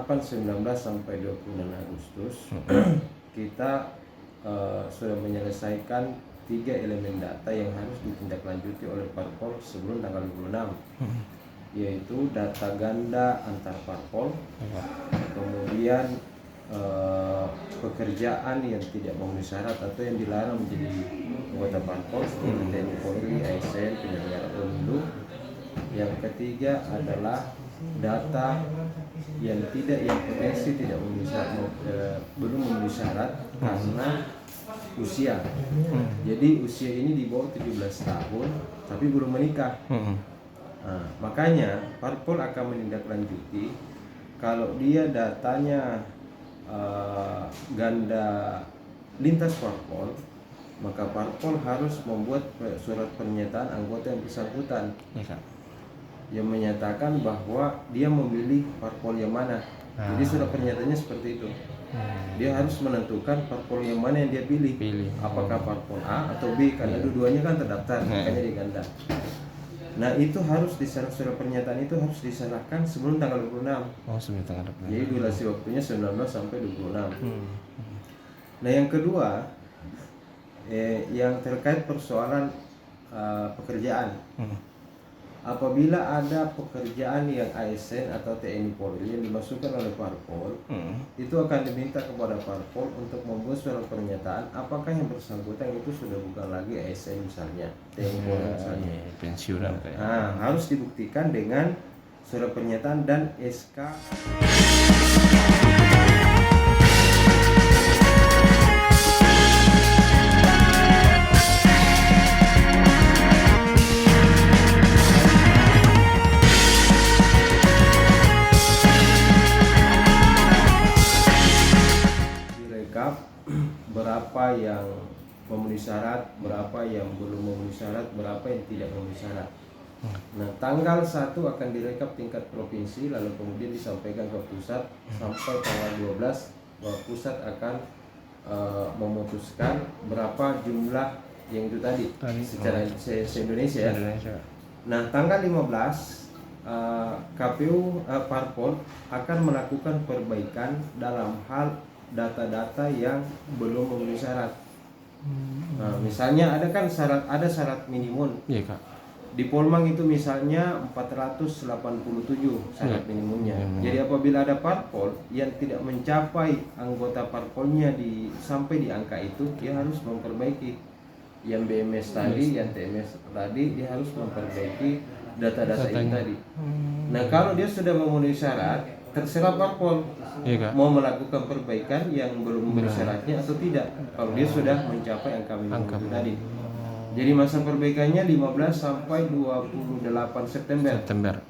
tahapan 19 sampai 26 Agustus kita sudah menyelesaikan 3 elemen data yang harus ditindaklanjuti oleh parpol sebelum tanggal 26, yaitu data ganda antar parpol, kemudian pekerjaan yang tidak memenuhi syarat atau yang dilarang menjadi anggota parpol seperti TNI Polri, ASN, penyelenggara pemilu. Yang ketiga adalah data yang potensi tidak memenuhi syarat, belum memenuhi syarat karena usia. Jadi usia ini di bawah 17 tahun tapi belum menikah. Nah, makanya parpol akan menindaklanjuti kalau dia datanya ganda lintas parpol, maka parpol harus membuat surat pernyataan anggota yang bersangkutan yang menyatakan bahwa dia memilih parpol yang mana. Jadi surat pernyataannya seperti itu. Dia harus menentukan parpol yang mana yang dia pilih. Apakah parpol A atau B, karena dua-duanya kan terdaftar, makanya diganda. Nah itu harus diserah, surat pernyataan itu harus diserahkan sebelum tanggal 26. Sebelum tanggal 26. Jadi durasi waktunya 19 sampai 26. Nah yang kedua, yang terkait persoalan pekerjaan. Apabila ada pekerjaan yang ASN atau TNI Polri yang dimasukkan oleh parpol, itu akan diminta kepada parpol untuk membuat surat pernyataan apakah yang bersangkutan itu sudah bukan lagi ASN misalnya, TNI Polri misalnya, pensiunan kayak. Harus dibuktikan dengan surat pernyataan dan SK. Berapa yang memenuhi syarat, berapa yang belum memenuhi syarat, berapa yang tidak memenuhi syarat. Nah, tanggal 1 akan direkap tingkat provinsi, lalu kemudian disampaikan ke pusat sampai tanggal 12 bahwa pusat akan memutuskan berapa jumlah yang itu tadi secara se-Indonesia ya. Nah, tanggal 15 KPU parpol akan melakukan perbaikan dalam hal data-data yang belum memenuhi syarat. Nah, misalnya ada syarat minimum. Iya, Kak. Di Polmang itu misalnya 487 syarat minimumnya. Jadi apabila ada parpol yang tidak mencapai anggota parpolnya sampai di angka itu, dia harus memperbaiki. Yang BMS tadi, yang TMS tadi, dia harus memperbaiki data-data itu tadi. Nah, kalau dia sudah memenuhi syarat, terserah parpol mau melakukan perbaikan yang belum memenuhi syaratnya atau tidak. Kalau dia sudah mencapai angka minimum itu tadi. Jadi masa perbaikannya 15 sampai 28 September. September.